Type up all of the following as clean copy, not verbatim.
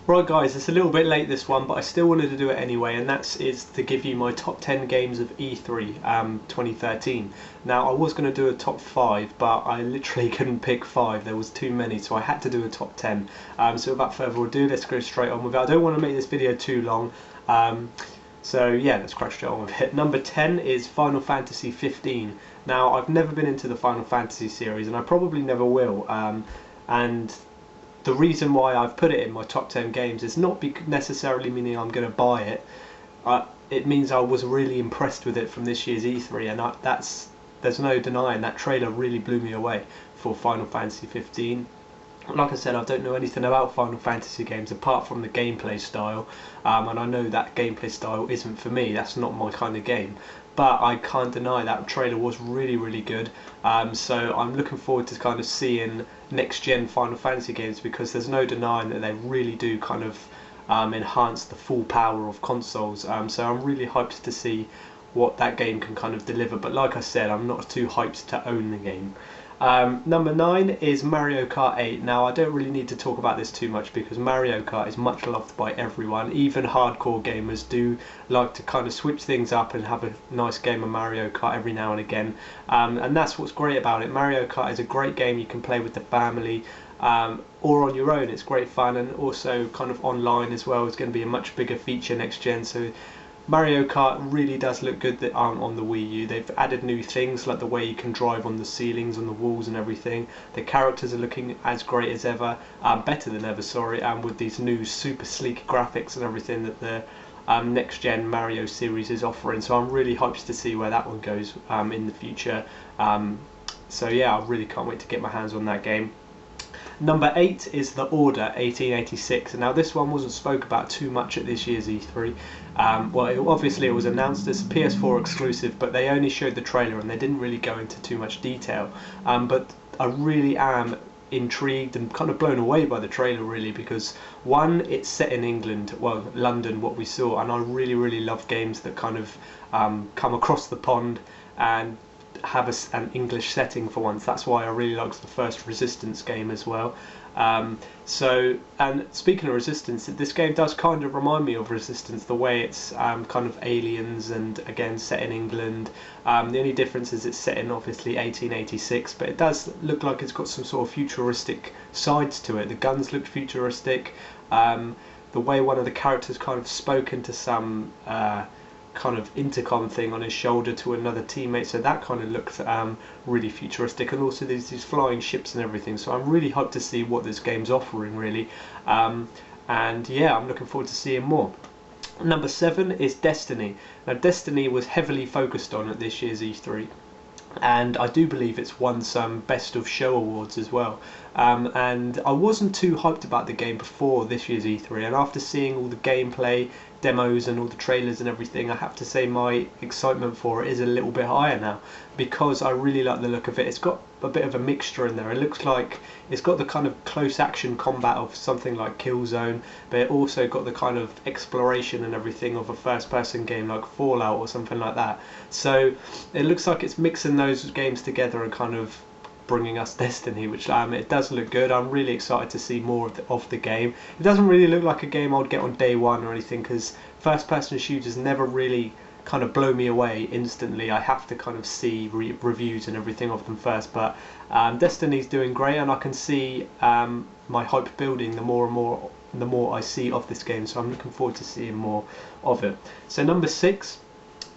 Right guys, it's a little bit late this one, but I still wanted to do it anyway, and is to give you my top 10 games of E3 2013. Now I was going to do a top 5, but I literally couldn't pick 5, there was too many, so I had to do a top 10. So without further ado, let's go straight on with it. I don't want to make this video too long, so yeah, let's crack straight on with it. Number 10 is Final Fantasy 15. Now I've never been into the Final Fantasy series, and I probably never will, and the reason why I've put it in my top 10 games is not necessarily meaning I'm going to buy it. It means I was really impressed with it from this year's E3, and there's no denying that trailer really blew me away for Final Fantasy 15. Like I said, I don't know anything about Final Fantasy games apart from the gameplay style, and I know that gameplay style isn't for me, that's not my kind of game. But I can't deny that trailer was really good, so I'm looking forward to kind of seeing next gen Final Fantasy games, because there's no denying that they really do kind of enhance the full power of consoles, so I'm really hyped to see what that game can kind of deliver. But like I said, I'm not too hyped to own the game. Number 9 is Mario Kart 8. Now I don't really need to talk about this too much because Mario Kart is much loved by everyone. Even hardcore gamers do like to kind of switch things up and have a nice game of Mario Kart every now and again, and that's what's great about it. Mario Kart is a great game you can play with the family, or on your own. It's great fun, and also kind of online as well. It's going to be a much bigger feature next gen, so Mario Kart really does look good that aren't on the Wii U. They've added new things like the way you can drive on the ceilings, on the walls and everything. The characters are looking as great as ever, better than ever, sorry, and with these new super sleek graphics and everything that the next gen Mario series is offering. So I'm really hyped to see where that one goes in the future. So yeah, I really can't wait to get my hands on that game. Number 8 is The Order 1886. Now this one wasn't spoke about too much at this year's E3. Well, obviously it was announced as a PS4 exclusive, but they only showed the trailer and they didn't really go into too much detail. But I really am intrigued and kind of blown away by the trailer, really, because one, it's set in England, well, London, what we saw, and I really love games that kind of come across the pond and have an English setting for once. That's why I really liked the first Resistance game as well. So, and speaking of Resistance, this game does kind of remind me of Resistance, the way it's kind of aliens and again set in England. The only difference is it's set in obviously 1886, but it does look like it's got some sort of futuristic sides to it. The guns look futuristic. The way one of the characters kind of spoke into some kind of intercom thing on his shoulder to another teammate, so that kind of looked really futuristic, and also there's these flying ships and everything, so I'm really hyped to see what this game's offering, really, and yeah, I'm looking forward to seeing more. Number 7 is Destiny. Now Destiny was heavily focused on at this year's E3, and I do believe it's won some Best of Show awards as well, and I wasn't too hyped about the game before this year's E3, and after seeing all the gameplay demos and all the trailers and everything, I have to say my excitement for it is a little bit higher now, because I really like the look of it. It's got a bit of a mixture in there. It looks like it's got the kind of close action combat of something like Killzone, but it also got the kind of exploration and everything of a first person game like Fallout or something like that. So it looks like it's mixing those games together and kind of bringing us Destiny, which it does look good. I'm really excited to see more of the game. It doesn't really look like a game I'd get on day one or anything, because first person shooters never really kind of blow me away instantly. I have to kind of see reviews and everything of them first, but Destiny's doing great, and I can see my hype building the more I see of this game, so I'm looking forward to seeing more of it. So number 6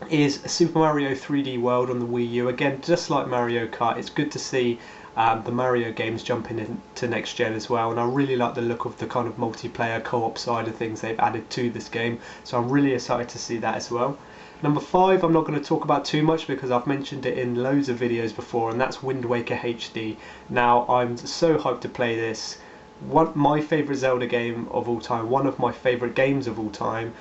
is Super Mario 3D World on the Wii U. Again, just like Mario Kart, it's good to see the Mario games jumping into next gen as well, and I really like the look of the kind of multiplayer co-op side of things they've added to this game, so I'm really excited to see that as well. Number 5 I'm not going to talk about too much because I've mentioned it in loads of videos before, and that's Wind Waker HD. Now I'm so hyped to play this. My favourite Zelda game of all time, one of my favourite games of all time.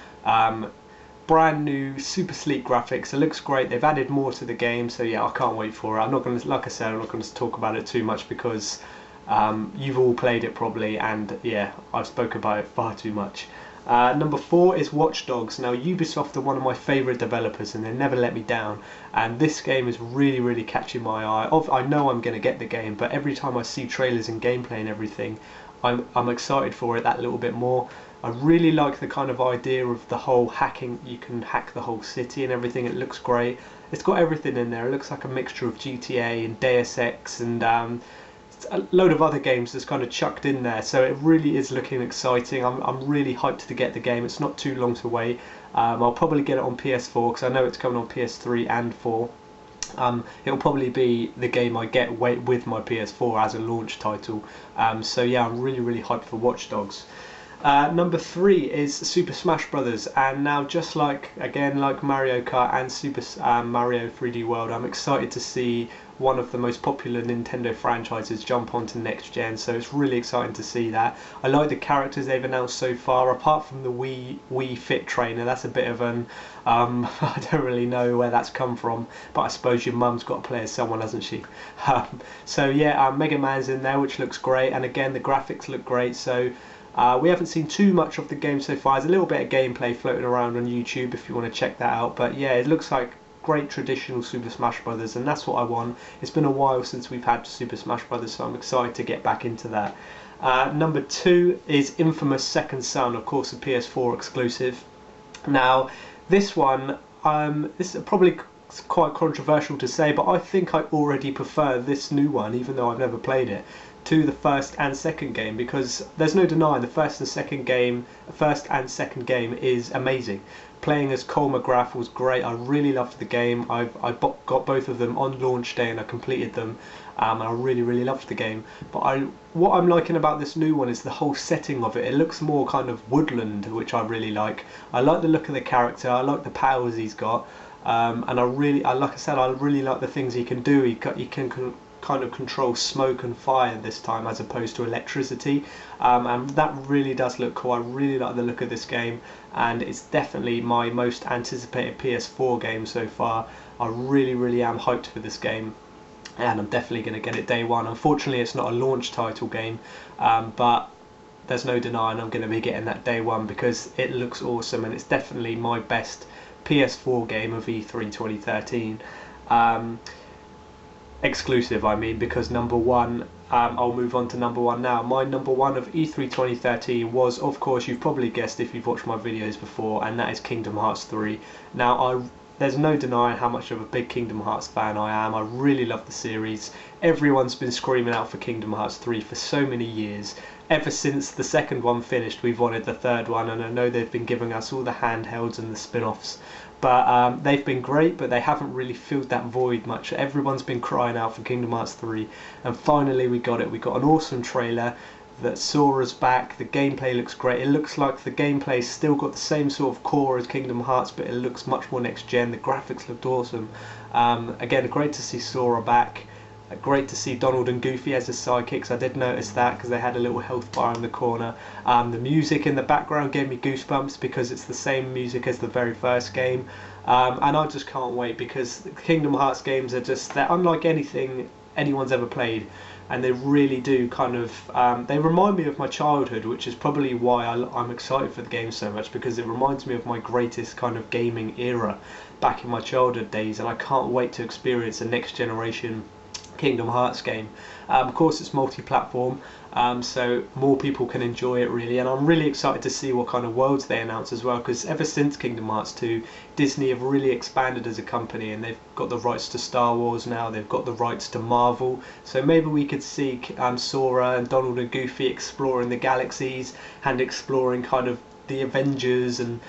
Brand new, super sleek graphics. It looks great. They've added more to the game, so yeah, I can't wait for it. I'm not going to, like I said, I'm not going to talk about it too much because you've all played it probably, and yeah, I've spoken about it far too much. Number 4 is Watch Dogs. Now Ubisoft are one of my favourite developers and they never let me down, and this game is really catching my eye. I know I'm going to get the game, but every time I see trailers and gameplay and everything, I'm excited for it that little bit more. I really like the kind of idea of the whole hacking. You can hack the whole city and everything. It looks great. It's got everything in there. It looks like a mixture of GTA and Deus Ex and a load of other games that's kind of chucked in there. So it really is looking exciting. I'm really hyped to get the game. It's not too long to wait. I'll probably get it on PS4 because I know it's coming on PS3 and 4. It'll probably be the game I get with my PS4 as a launch title. So yeah, I'm really hyped for Watch Dogs. Number 3 is Super Smash Brothers, and now just like Mario Kart and Super Mario 3D World, I'm excited to see one of the most popular Nintendo franchises jump onto next gen, so it's really exciting to see that. I like the characters they've announced so far, apart from the Wii Fit trainer. That's a bit of an I don't really know where that's come from, but I suppose your mum's got to play as someone, hasn't she? So yeah, Mega Man's in there, which looks great, and again the graphics look great. So we haven't seen too much of the game so far. There's a little bit of gameplay floating around on YouTube if you want to check that out, but yeah, it looks like great traditional Super Smash Brothers, and that's what I want. It's been a while since we've had Super Smash Brothers, so I'm excited to get back into that. Number 2 is Infamous Second Son, of course a PS4 exclusive. Now this one, this is probably quite controversial to say, but I think I already prefer this new one, even though I've never played it, to the first and second game, because there's no denying the first and second game is amazing. Playing as Cole McGrath was great. I really loved the game. I got both of them on launch day and I completed them, and I really loved the game. But what I'm liking about this new one is the whole setting of it. It looks more kind of woodland, which I really like. I like the look of the character. I like the powers he's got, and like I said, I really like the things he can do. He can kind of control smoke and fire this time as opposed to electricity, and that really does look cool. I really like the look of this game, and it's definitely my most anticipated PS4 game so far. I really am hyped for this game, and I'm definitely going to get it day one. Unfortunately it's not a launch title game, but there's no denying I'm going to be getting that day one because it looks awesome, and it's definitely my best PS4 game of E3 2013. Exclusive, I mean, because number 1, I'll move on to number 1 now. My number 1 of E3 2013 was, of course, you've probably guessed if you've watched my videos before, and that is Kingdom Hearts 3. Now, there's no denying how much of a big Kingdom Hearts fan I am. I really love the series. Everyone's been screaming out for Kingdom Hearts 3 for so many years. Ever since the second one finished, we've wanted the third one, and I know they've been giving us all the handhelds and the spin-offs. But they've been great, but they haven't really filled that void much. Everyone's been crying out for Kingdom Hearts 3, and finally we got it. We got an awesome trailer that Sora's back. The gameplay looks great. It looks like the gameplay's still got the same sort of core as Kingdom Hearts, but it looks much more next gen. The graphics looked awesome. Again, great to see Sora back. Great to see Donald and Goofy as his sidekicks. I did notice that because they had a little health bar in the corner. The music in the background gave me goosebumps because it's the same music as the very first game, and I just can't wait because the Kingdom Hearts games are they're unlike anything anyone's ever played, and they really do kind of they remind me of my childhood, which is probably why I'm excited for the game so much, because it reminds me of my greatest kind of gaming era back in my childhood days, and I can't wait to experience the next generation Kingdom Hearts game. Of course it's multi-platform, so more people can enjoy it really, and I'm really excited to see what kind of worlds they announce as well, because ever since Kingdom Hearts 2, Disney have really expanded as a company, and they've got the rights to Star Wars now, they've got the rights to Marvel, so maybe we could see Sora and Donald and Goofy exploring the galaxies and exploring kind of the Avengers, and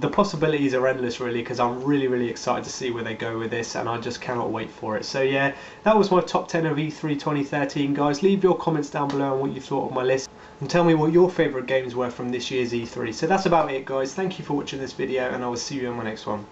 the possibilities are endless really, because I'm really excited to see where they go with this, and I just cannot wait for it. So yeah, that was my top 10 of E3 2013 guys. Leave your comments down below on what you thought of my list, and tell me what your favourite games were from this year's E3. So that's about it guys. Thank you for watching this video, and I will see you in my next one.